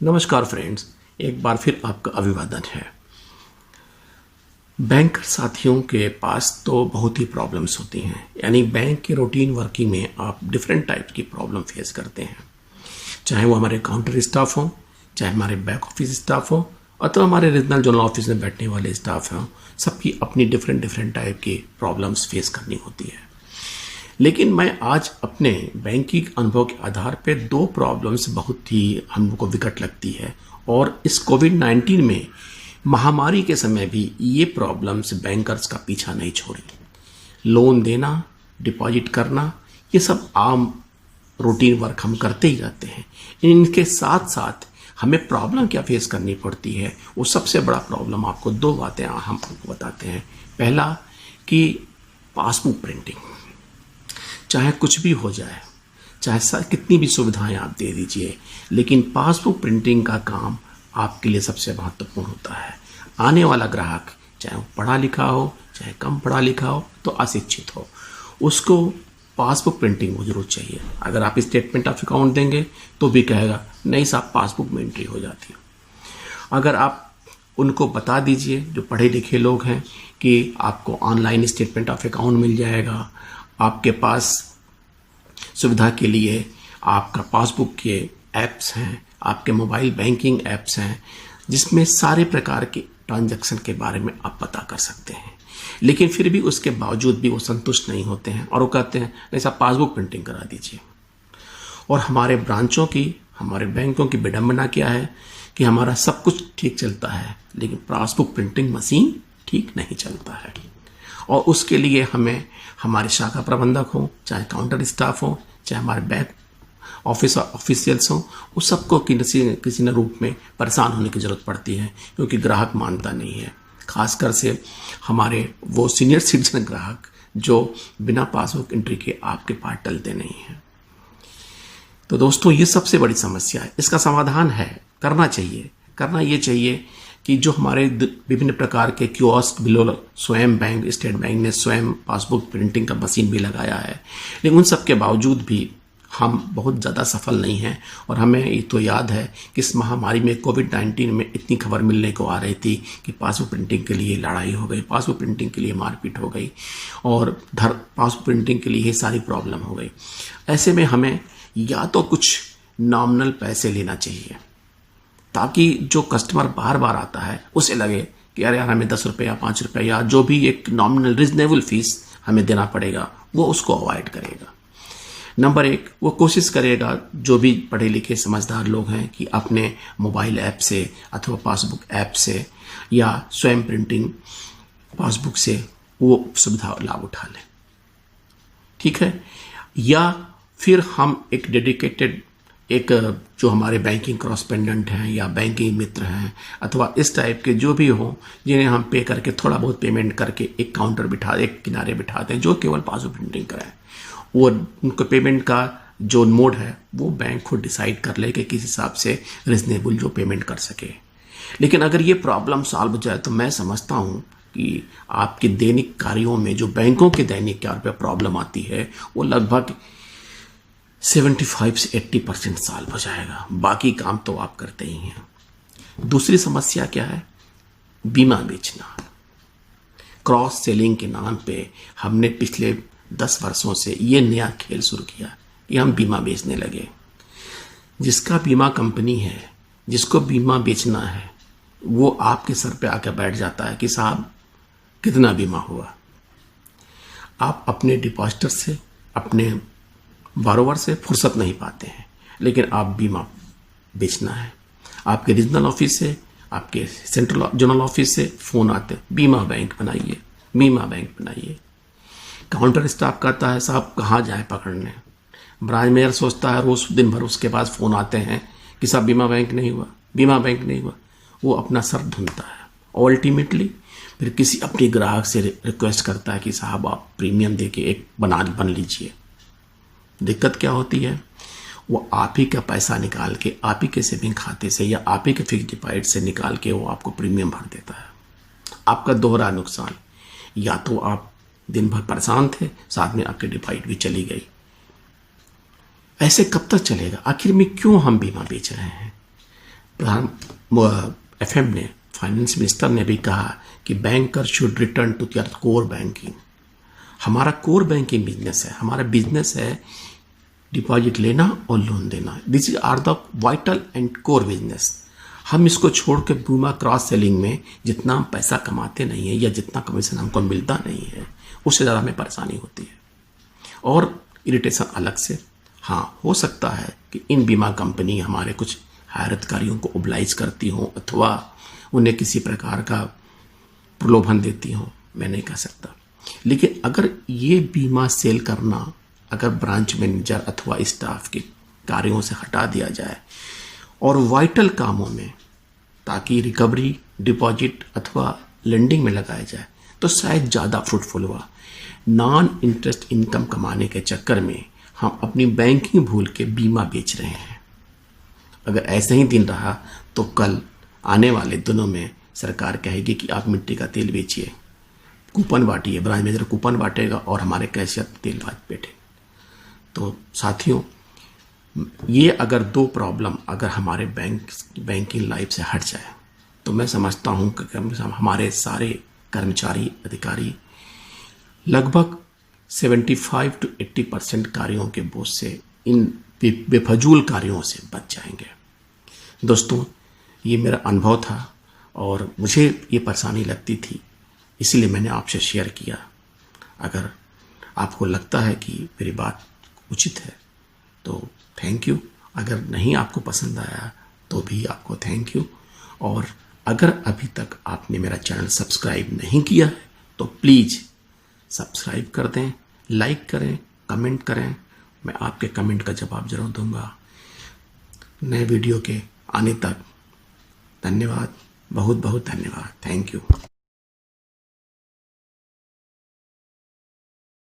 नमस्कार फ्रेंड्स, एक बार फिर आपका अभिवादन है। बैंक साथियों के पास तो बहुत ही प्रॉब्लम्स होती हैं, यानी बैंक के रूटीन वर्किंग में आप डिफरेंट टाइप की प्रॉब्लम फेस करते हैं। चाहे वो हमारे काउंटर स्टाफ हो, चाहे हमारे बैक ऑफिस स्टाफ हो, अथवा हमारे रीजनल जोनल ऑफिस में बैठने वाले स्टाफ हों, सबकी अपनी डिफरेंट टाइप की प्रॉब्लम्स फेस करनी होती है। लेकिन मैं आज अपने बैंकिंग अनुभव के आधार पे दो प्रॉब्लम्स बहुत ही हमको विकट लगती है, और इस कोविड-19 में महामारी के समय भी ये प्रॉब्लम्स बैंकर्स का पीछा नहीं छोड़ी। लोन देना, डिपॉजिट करना, ये सब आम रूटीन वर्क हम करते ही रहते हैं। इनके साथ साथ हमें प्रॉब्लम क्या फेस करनी पड़ती है, वो सबसे बड़ा प्रॉब्लम आपको दो बातें हम आपको बताते हैं। पहला कि पासबुक प्रिंटिंग, चाहे कुछ भी हो जाए, चाहे कितनी भी सुविधाएं आप दे दीजिए, लेकिन पासबुक प्रिंटिंग का काम आपके लिए सबसे महत्वपूर्ण होता है। आने वाला ग्राहक चाहे वो पढ़ा लिखा हो, चाहे कम पढ़ा लिखा हो, तो अशिक्षित हो, उसको पासबुक प्रिंटिंग वो जरूर चाहिए। अगर आप स्टेटमेंट ऑफ अकाउंट देंगे तो भी कहेगा नहीं साहब, पासबुक में एंट्री हो जाती है। अगर आप उनको बता दीजिए, जो पढ़े लिखे लोग हैं, कि आपको ऑनलाइन स्टेटमेंट ऑफ अकाउंट मिल जाएगा, आपके पास सुविधा के लिए आपका पासबुक के ऐप्स हैं, आपके मोबाइल बैंकिंग ऐप्स हैं, जिसमें सारे प्रकार के ट्रांजैक्शन के बारे में आप पता कर सकते हैं। लेकिन फिर भी उसके बावजूद भी वो संतुष्ट नहीं होते हैं और वो कहते हैं नहीं साहब, पासबुक प्रिंटिंग करा दीजिए। और हमारे ब्रांचों की, हमारे बैंकों की विडंबना क्या है कि हमारा सब कुछ ठीक चलता है, लेकिन पासबुक प्रिंटिंग मशीन ठीक नहीं चलता है। और उसके लिए हमें हमारे शाखा प्रबंधक हो, चाहे काउंटर स्टाफ हो, चाहे हमारे बैक ऑफिस ऑफिशियल्स हो, उस सबको किसी न रूप में परेशान होने की ज़रूरत पड़ती है, क्योंकि ग्राहक मानता नहीं है। खासकर से हमारे वो सीनियर सिटीजन ग्राहक जो बिना पासबुक एंट्री के आपके पास टलते नहीं हैं। तो दोस्तों, ये सबसे बड़ी समस्या है। इसका समाधान है, करना ये चाहिए कि जो हमारे विभिन्न प्रकार के कियोस्क बिलो स्वयं बैंक, स्टेट बैंक ने स्वयं पासबुक प्रिंटिंग का मशीन भी लगाया है, लेकिन उन सब के बावजूद भी हम बहुत ज़्यादा सफल नहीं हैं। और हमें ये तो याद है कि इस महामारी में कोविड-19 में इतनी खबर मिलने को आ रही थी कि पासबुक प्रिंटिंग के लिए लड़ाई हो गई, पासबुक प्रिंटिंग के लिए मारपीट हो गई, और पासबुक प्रिंटिंग के लिए ये सारी प्रॉब्लम हो गई। ऐसे में हमें या तो कुछ नॉमिनल पैसे लेना चाहिए, ताकि जो कस्टमर बार बार आता है उसे लगे कि अरे यार, हमें 10 रुपये या 5 रुपये या जो भी एक नॉमिनल रिजनेबल फीस हमें देना पड़ेगा, वो उसको अवॉइड करेगा। नंबर 1, वो कोशिश करेगा, जो भी पढ़े लिखे समझदार लोग हैं, कि अपने मोबाइल ऐप से अथवा पासबुक ऐप से या स्वयं प्रिंटिंग पासबुक से वो सुविधा लाभ उठा लें। ठीक है। या फिर हम एक डेडिकेटेड जो हमारे बैंकिंग कॉरेस्पोंडेंट हैं या बैंकिंग मित्र हैं, अथवा इस टाइप के जो भी हों, जिन्हें हम पे करके थोड़ा बहुत पेमेंट करके एक किनारे बिठा दें, जो केवल पासबुक प्रिंटिंग कराएं। वो उनको पेमेंट का जो मोड है वो बैंक खुद डिसाइड कर ले कि किस हिसाब से रिजनेबल जो पेमेंट कर सके। लेकिन अगर ये प्रॉब्लम सॉल्व हो जाए तो मैं समझता हूँ कि आपके दैनिक कार्यों में जो बैंकों के दैनिक कार्य पे प्रॉब्लम आती है, वो लगभग 75 से 80% सॉल्व हो जाएगा। बाकी काम तो आप करते ही हैं। दूसरी समस्या क्या है? बीमा बेचना। क्रॉस सेलिंग के नाम पे हमने पिछले 10 वर्षों से ये नया खेल शुरू किया कि हम बीमा बेचने लगे। जिसका बीमा कंपनी है, जिसको बीमा बेचना है, वो आपके सर पे आकर बैठ जाता है कि साहब कितना बीमा हुआ। आप अपने डिपॉजिटर से, अपने बारोवर से फुर्सत नहीं पाते हैं, लेकिन आप बीमा बेचना है। आपके रीजनल ऑफिस से, आपके सेंट्रल जोनल ऑफिस से फ़ोन आते, बीमा बैंक बनाइए, बीमा बैंक बनाइए। काउंटर स्टाफ कहता है साहब कहाँ जाए पकड़ने। ब्रांच मैनेजर सोचता है, रोज दिन भर उसके पास फ़ोन आते हैं कि साहब बीमा बैंक नहीं हुआ, बीमा बैंक नहीं हुआ। वो अपना सर ढूंढता है, अल्टीमेटली फिर किसी अपने ग्राहक से रिक्वेस्ट करता है कि साहब आप प्रीमियम दे के एक बन लीजिए। दिक्कत क्या होती है? वो आप ही का पैसा निकाल के, आप ही के सेविंग खाते से या आप ही के फिक्स डिपॉजिट से निकाल के वो आपको प्रीमियम भर देता है। आपका दोहरा नुकसान। या तो आप दिन भर परेशान थे, साथ में आपकी डिपॉजिट भी चली गई। ऐसे कब तक चलेगा? आखिर में क्यों हम बीमा बेच रहे हैं? FM ने, फाइनेंस मिनिस्टर ने भी कहा कि banker should return to their core banking. हमारा कोर बैंकिंग बिजनेस है, हमारा बिजनेस है डिपॉजिट लेना और लोन देना। This is are the vital and core business. हम इसको छोड़ के बीमा क्रॉस सेलिंग में जितना हम पैसा कमाते नहीं है या जितना कमीशन हमको मिलता नहीं है, उससे ज़्यादा हमें परेशानी होती है और इरिटेशन अलग से। हाँ, हो सकता है कि इन बीमा कंपनी हमारे कुछ हायर अधिकारियों को ओबलाइज करती हों अथवा उन्हें किसी प्रकार का प्रलोभन देती हों, मैं नहीं कह सकता। लेकिन अगर ये बीमा सेल करना अगर ब्रांच मैनेजर अथवा स्टाफ के कार्यों से हटा दिया जाए और वाइटल कामों में, ताकि रिकवरी, डिपॉजिट अथवा लेंडिंग में लगाया जाए, तो शायद ज़्यादा फ्रूटफुल हुआ। नॉन इंटरेस्ट इनकम कमाने के चक्कर में हम अपनी बैंकिंग भूल के बीमा बेच रहे हैं। अगर ऐसे ही दिन रहा तो कल आने वाले दिनों में सरकार कहेगी कि आप मिट्टी का तेल बेचिए, कूपन बांटिए, ब्रांच मैनेजर कूपन बांटेगा और हमारे कैशियर तेल बैठे। तो साथियों, ये अगर दो प्रॉब्लम अगर हमारे बैंकिंग लाइफ से हट जाए तो मैं समझता हूँ कि हमारे सारे कर्मचारी, अधिकारी लगभग 75 to 80% कार्यों के बोझ से, इन बेफजूल कार्यों से बच जाएंगे। दोस्तों, ये मेरा अनुभव था और मुझे ये परेशानी लगती थी, इसीलिए मैंने आपसे शेयर किया। अगर आपको लगता है कि मेरी बात उचित है तो थैंक यू। अगर नहीं आपको पसंद आया तो भी आपको थैंक यू। और अगर अभी तक आपने मेरा चैनल सब्सक्राइब नहीं किया है तो प्लीज़ सब्सक्राइब कर दें, लाइक करें, कमेंट करें। मैं आपके कमेंट का जवाब ज़रूर दूंगा। नए वीडियो के आने तक धन्यवाद, बहुत बहुत धन्यवाद। Thank you.